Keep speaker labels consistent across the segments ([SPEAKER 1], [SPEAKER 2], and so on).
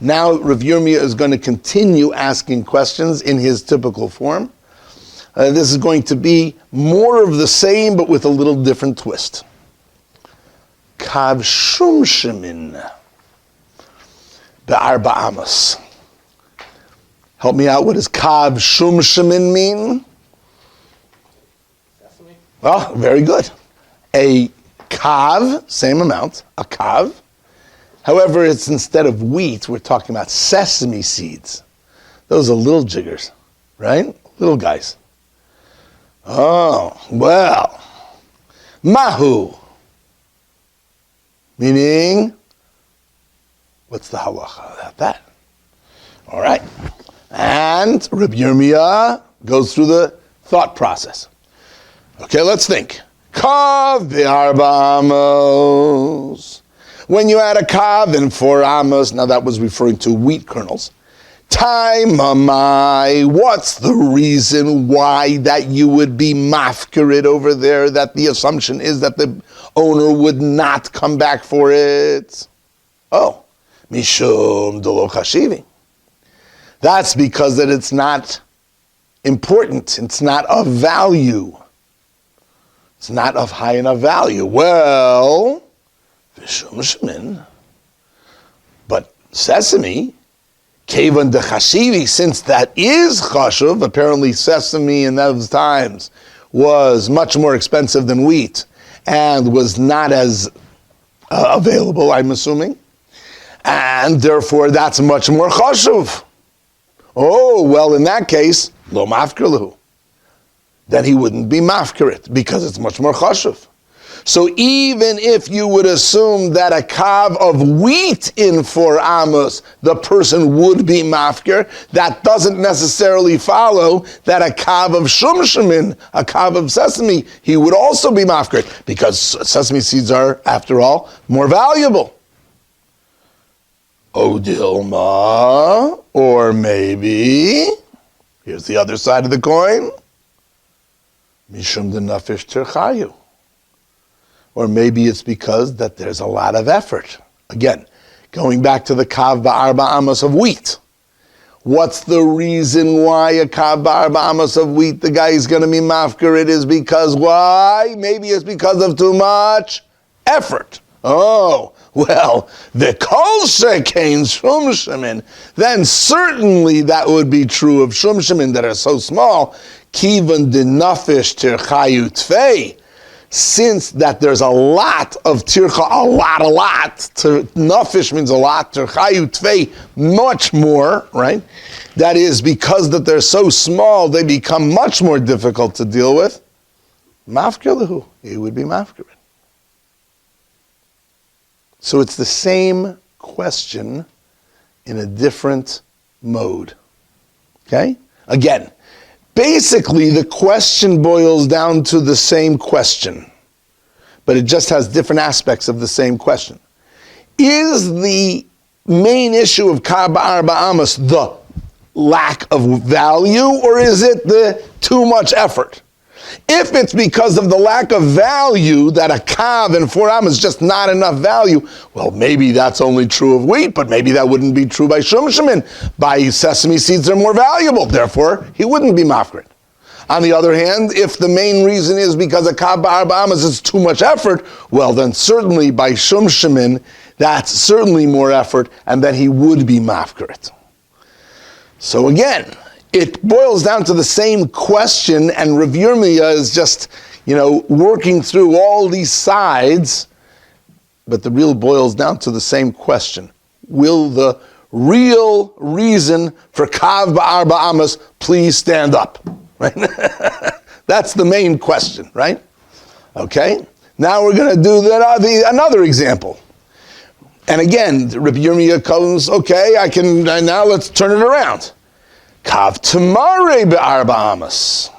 [SPEAKER 1] Now Rav Yirmiyah is going to continue asking questions in his typical form. This is going to be more of the same, but with a little different twist. Kav Shumshumin be'arba amos. Help me out. What does Kav Shumshumin mean?
[SPEAKER 2] Sesame.
[SPEAKER 1] Oh, very good. A kav, same amount, a kav. However, it's instead of wheat, we're talking about sesame seeds. Those are little jiggers, right? Little guys. Oh, well. Mahu. Meaning, what's the halacha about that? All right. And Rabbi Yirmiyah goes through the thought process. Okay, let's think. Kav be'arba amos. When you add a kav in 4 amos, now that was referring to wheat kernels. Taimamai, what's the reason why that you would be mafkarit over there, that the assumption is that the owner would not come back for it? Oh, mishum delo chashivi. That's because that it's not important, it's not of value. It's not of high enough value. Well, Shumshumin, but sesame, kevan de chashivi, since that is chashuv, apparently sesame in those times was much more expensive than wheat and was not as available, I'm assuming, and therefore that's much more chashuv. Oh, well, in that case, lo mafkir lehu, then he wouldn't be mafkirit because it's much more chashuv. So even if you would assume that a kav of wheat in 4 amos, the person would be mafkir, that doesn't necessarily follow that a kav of shumshumin, a kav of sesame, he would also be mafkir, because sesame seeds are, after all, more valuable. Odilma, or maybe, here's the other side of the coin, mishum de nafish terchayu. Or maybe it's because that there's a lot of effort. Again, going back to the kav ba'arba amos of wheat. What's the reason why a kav ba'arba amos of wheat, the guy is going to be mafkir? It is because why? Maybe it's because of too much effort. Oh, well, the kol shekain shumshumin, then certainly that would be true of shumshumin that are so small. Kivan de nafish tirchayu tfei. Since that there's a lot of tircha, a lot. Nafish means a lot. Tirchayu tvei, much more, right? That is because that they're so small, they become much more difficult to deal with. Mafkir lehu, it would be mafkir. So it's the same question in a different mode. Okay? Again, basically, the question boils down to the same question, but it just has different aspects of the same question. Is the main issue of kav ba'arba amos the lack of value, or is it the too much effort? If it's because of the lack of value that a kav in 4 amos is just not enough value, well, maybe that's only true of wheat, but maybe that wouldn't be true by shumshumin. By sesame seeds, they're more valuable. Therefore, he wouldn't be mafkir. On the other hand, if the main reason is because a kav ba'arba amos is too much effort, well, then certainly by shumshumin, that's certainly more effort, and then he would be mafkir. So again, it boils down to the same question, and Rav Yirmiyah is just, working through all these sides, but the real boils down to the same question. Will the real reason for kav ba'arba amos please stand up? Right? That's the main question, right? Okay? Now we're going to do another example. And again, Rabbi Yirmiyah comes, okay, now let's turn it around. Kav tamare be'arba amos.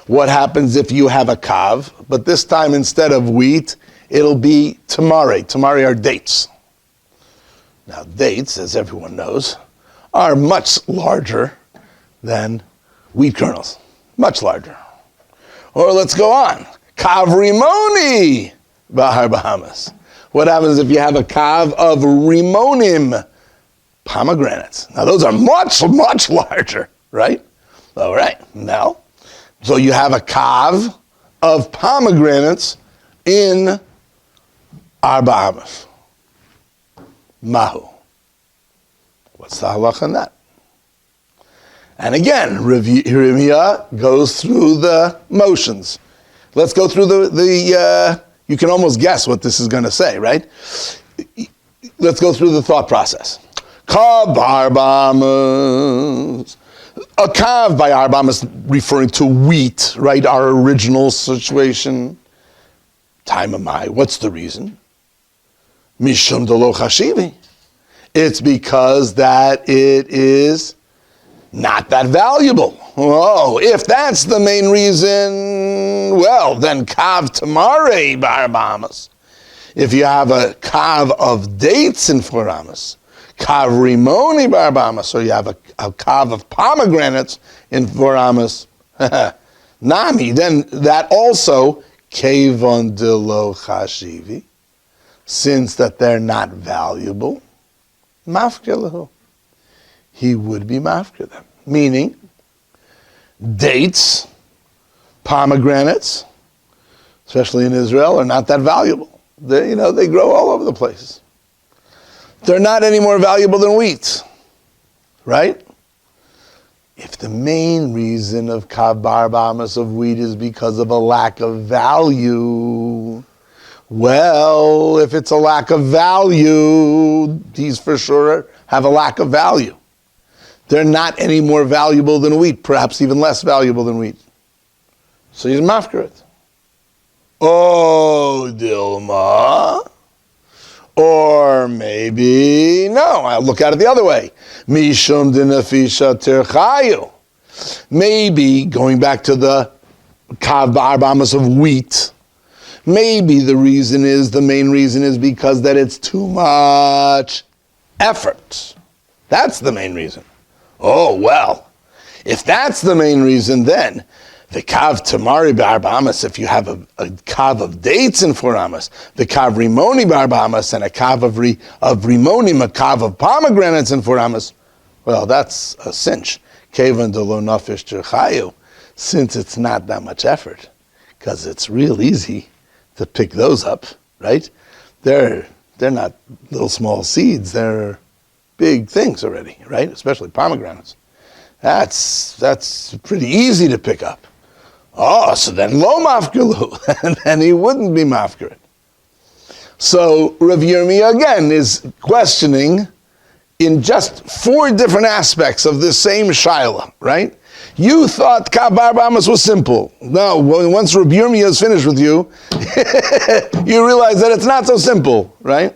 [SPEAKER 1] What happens if you have a kav, but this time instead of wheat, it'll be tamare. Tamare are dates. Now dates, as everyone knows, are much larger than wheat kernels. Much larger. Or let's go on. Kav rimoni be'arba amos. What happens if you have a kav of rimonim pomegranates. Now those are much, much larger, right? All right, now, so you have a kav of pomegranates in Arba Amos. Mahu. What's the halacha in that? And again, Yirmiyah goes through the motions. Let's go through the you can almost guess what this is going to say, right? Let's go through the thought process. Kav b'Arba Amos. A kav by Arba Amos referring to wheat, right? Our original situation. Time of my. What's the reason? Mishum delo chashivi. It's because that it is not that valuable. Oh, if that's the main reason, well, then kav tamare b'Arba Amos. If you have a kav of dates in 4 Amos, kav rimoni b'Arba Amos, or you have a kav of pomegranates in 4 Amos, nami, then that also kevon delo chashivi, since that they're not valuable, mafkir lahu. He would be mafkir them. Meaning, dates, pomegranates, especially in Israel, are not that valuable. They grow all over the place. They're not any more valuable than wheat, right? If the main reason of kav b'Arba Amos of wheat is because of a lack of value, well, if it's a lack of value, these for sure have a lack of value. They're not any more valuable than wheat, perhaps even less valuable than wheat. So he's mafkir it. Oh, Dilma. Or maybe, no, I'll look at it the other way. Mishum dinafisha tirchayu. Maybe, going back to the kav b'Arba Amos of wheat, maybe the main reason is because that it's too much effort. That's the main reason. Oh, well, if that's the main reason, then the kav tamari b'Arba Amos, if you have a kav of dates in 4 Amos, the kav rimoni b'Arba Amos, and a kav of rimonim, a kav of pomegranates in 4 Amos, well, that's a cinch. Kevan delo nafish tirchayu, since it's not that much effort, because it's real easy to pick those up, right? They're not little small seeds, they're big things already, right? Especially pomegranates. That's pretty easy to pick up. Oh, so then lo mafkilu, and then he wouldn't be mafkir. So Rav Yirmiyah again is questioning in just 4 different aspects of this same shaila, right? You thought kav b'Arba Amos was simple. No, once Rav Yirmiyah is finished with you, you realize that it's not so simple, right?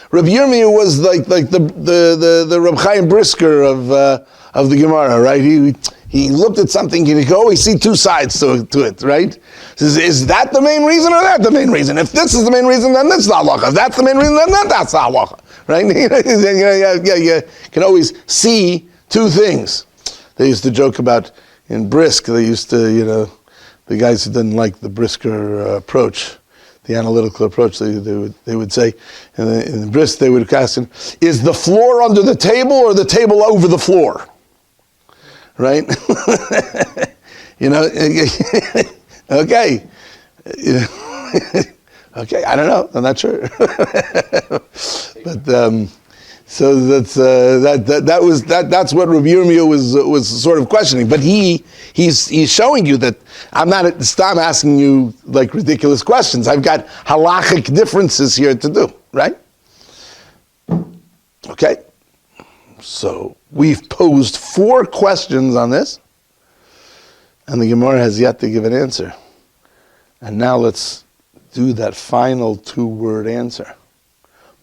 [SPEAKER 1] Rav Yirmiyah was like the Reb Chaim Brisker of the Gemara, right? He looked at something and he could always see 2 sides to it, right? Says, is that the main reason or that the main reason? If this is the main reason, then this is the halacha. If that's the main reason, then that's the halacha, right? You can always see 2 things. They used to joke about in Brisk. They used to, the guys who didn't like the Brisker approach, the analytical approach, they would say, in Brisk they would ask him, is the floor under the table or the table over the floor? Right? Okay. Okay, I don't know. I'm not sure. But so that's what Rav Yirmiyah was sort of questioning. But he's showing you that I'm not asking you like ridiculous questions. I've got halachic differences here to do, right? Okay. So we've posed 4 questions on this, and the Gemara has yet to give an answer. And now let's do that final 2-word answer.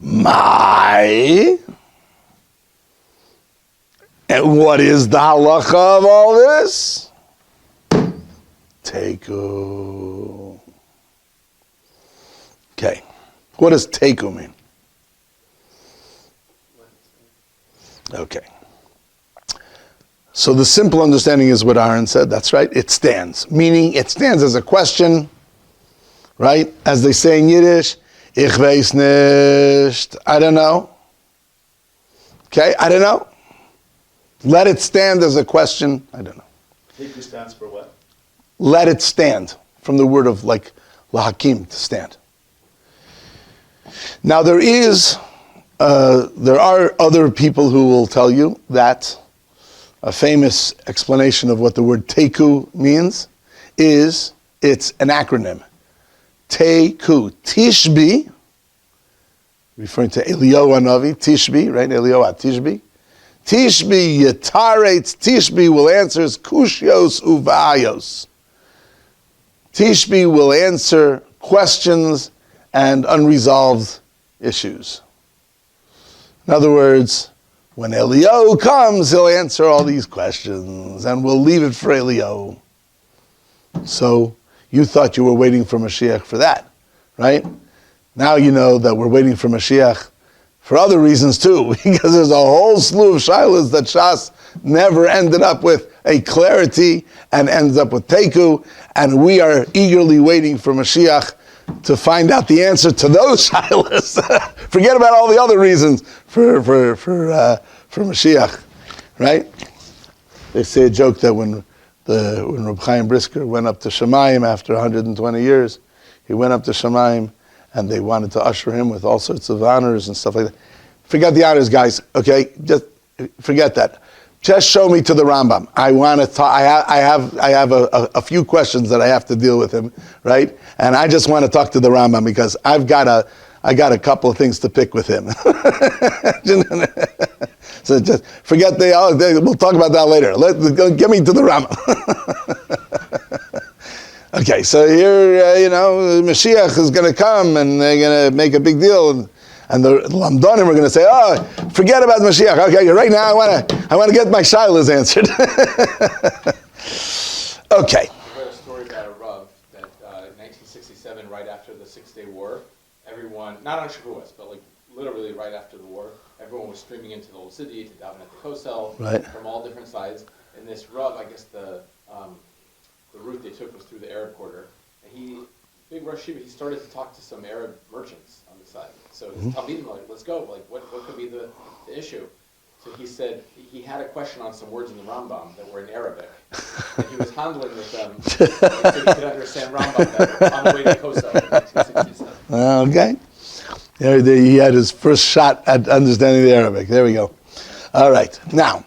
[SPEAKER 1] My. And what is the halacha of all this? Teiku. Okay. What does teiku mean? Okay. So the simple understanding is what Aaron said. That's right. It stands. Meaning it stands as a question, right? As they say in Yiddish, ich weiß nicht. I don't know. Okay, I don't know. Let it stand as a question. I don't know.
[SPEAKER 2] Teku stands for what?
[SPEAKER 1] Let it stand, from the word of like lahakim, to stand. Now there are other people who will tell you that a famous explanation of what the word teku means is it's an acronym. Teku, Tishbi, referring to Eliyahu Hanavi, Tishbi, right? Eliyahu Tishbi. Tishbi yitaretz, Tishbi will answer kushios uvayos. Tishbi will answer questions and unresolved issues. In other words, when Eliyahu comes, he'll answer all these questions, and we'll leave it for Eliyahu. So you thought you were waiting for Mashiach for that, right? Now you know that we're waiting for Mashiach for other reasons too, because there's a whole slew of shilas that Shas never ended up with a clarity and ends up with Teku, and we are eagerly waiting for Mashiach to find out the answer to those shilas. Forget about all the other reasons for Mashiach, right? They say a joke that when Reb Chaim Brisker went up to Shemayim after 120 years, he went up to Shemayim and they wanted to usher him with all sorts of honors and stuff like that. Forget the honors, guys. Okay, just forget that. Just show me to the Rambam. I want to talk. I have a few questions that I have to deal with him, right? And I just want to talk to the Rambam because I got a couple of things to pick with him. So just forget we'll talk about that later. Get me to the Rambam. Okay, so here, Mashiach is going to come and they're going to make a big deal, and the Lamdonim are going to say, "Oh, forget about Mashiach. Okay, right now I want to get my shilas answered." Okay.
[SPEAKER 3] I read a story about a Rav that in 1967, right after the 6-Day War, everyone, not on Chevrusa, but like literally right after the war, everyone was streaming into the old city to daven at the Kosel from all different sides. And this Rav, I guess the route they took was through the Arab quarter. And big Rosh Yeshiva, he started to talk to some Arab merchants on the side. So his Talmidim were like, let's go, like what could be the issue? So he said he had a question on some words in the Rambam that were in Arabic. And he was handling with them so he could understand Rambam better on the way to Kosel in 1967.
[SPEAKER 1] Okay. There he had his first shot at understanding the Arabic. There we go. All right. Now,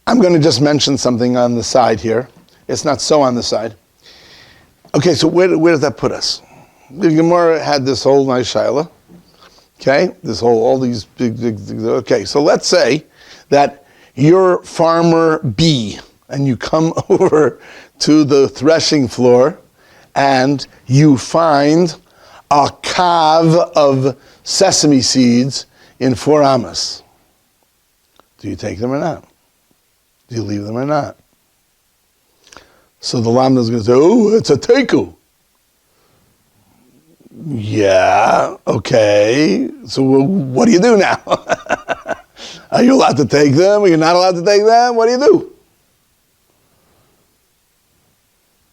[SPEAKER 1] I'm going to just mention something on the side here. It's not so on the side. Okay, so where does that put us? The Gemara had this whole nice shaila. Okay, all these big. Okay, so let's say that you're farmer B and you come over to the threshing floor and you find a kav of sesame seeds in 4 amas. Do you take them or not? Do you leave them or not? So the lamda is going to say, "Oh, it's a teku." Yeah, okay. So what do you do now? Are you allowed to take them? Are you not allowed to take them? What do you do?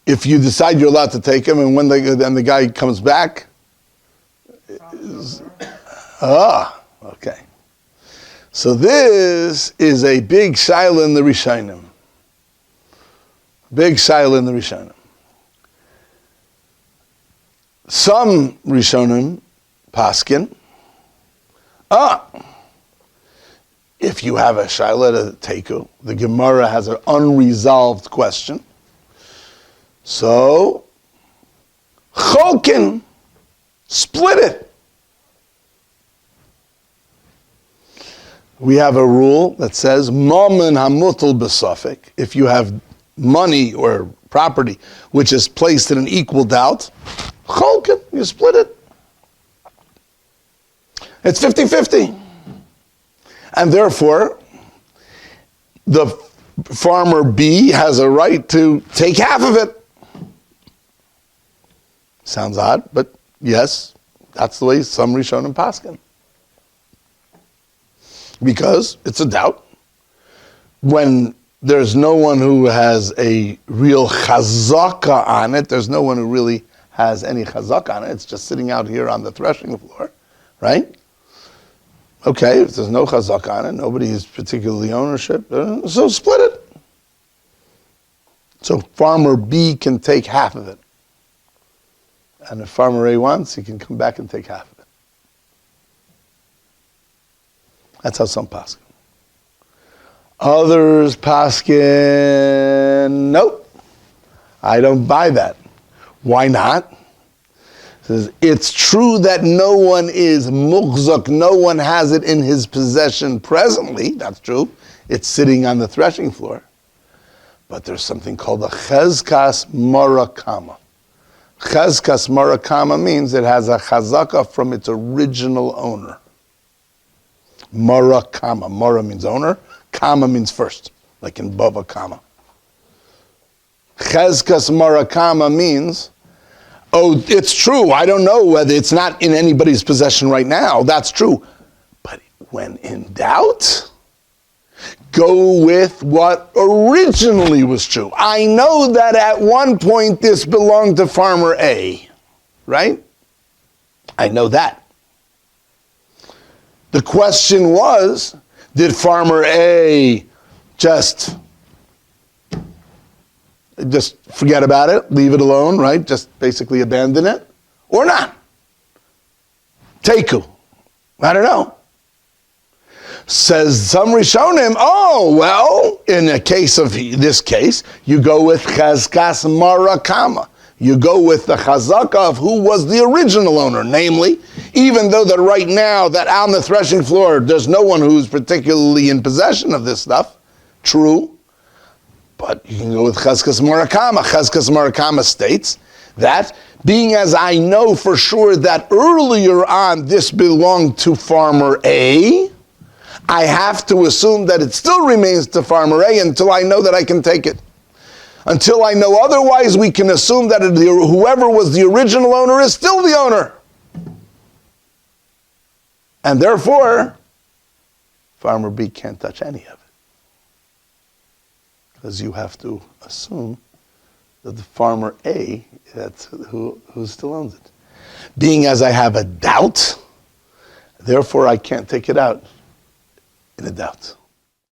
[SPEAKER 1] If you decide you're allowed to take them, and when the guy comes back, okay. So this is a big shaila in the Rishonim. Big shaila in the Rishonim. Some Rishonim paskin. If you have a shaila to teku, the Gemara has an unresolved question. So, cholkin, split it. We have a rule that says, Momen hamutal b'safek, if you have money or property which is placed in an equal doubt, cholkin, you split it. It's 50-50. And therefore, the farmer B has a right to take half of it. Sounds odd, but yes, that's the way some Rishonim paskin. Because it's a doubt. When there's no one who has a real chazaka on it, there's no one who really has any chazaka on it, it's just sitting out here on the threshing floor, right? Okay, if there's no chazak on it, nobody is particularly ownership, so split it. So farmer B can take half of it. And if farmer A wants, he can come back and take half of it. That's how some paskin. Others paskin, nope, I don't buy that. Why not? It says, it's true that no one is mughzak, no one has it in his possession presently, that's true. It's sitting on the threshing floor. But there's something called a chezkas marakama. Chezkas marakama means it has a chazaka from its original owner. Marakama. Mara means owner. Kama means first, like in Bava Kama. Chezkas marakama means, oh, it's true. I don't know whether it's not in anybody's possession right now. That's true. But when in doubt, go with what originally was true. I know that at one point this belonged to farmer A, right? I know that. The question was, did farmer A just forget about it, leave it alone, right? Just basically abandon it, or not? Teiku. I don't know. Says some Rishonim, oh, well, in a case of this case, you go with chezkas marakama. You go with the chazaka of who was the original owner, namely, even though that right now that on the threshing floor, there's no one who's particularly in possession of this stuff, true, but you can go with chezkas marakama. Chezkas marakama states that, being as I know for sure that earlier on this belonged to farmer A, I have to assume that it still remains to farmer A until I know that I can take it. Until I know otherwise, we can assume that whoever was the original owner is still the owner. And therefore, farmer B can't touch any of it. Because you have to assume that the farmer A, that's who still owns it. Being as I have a doubt, therefore I can't take it out in a doubt.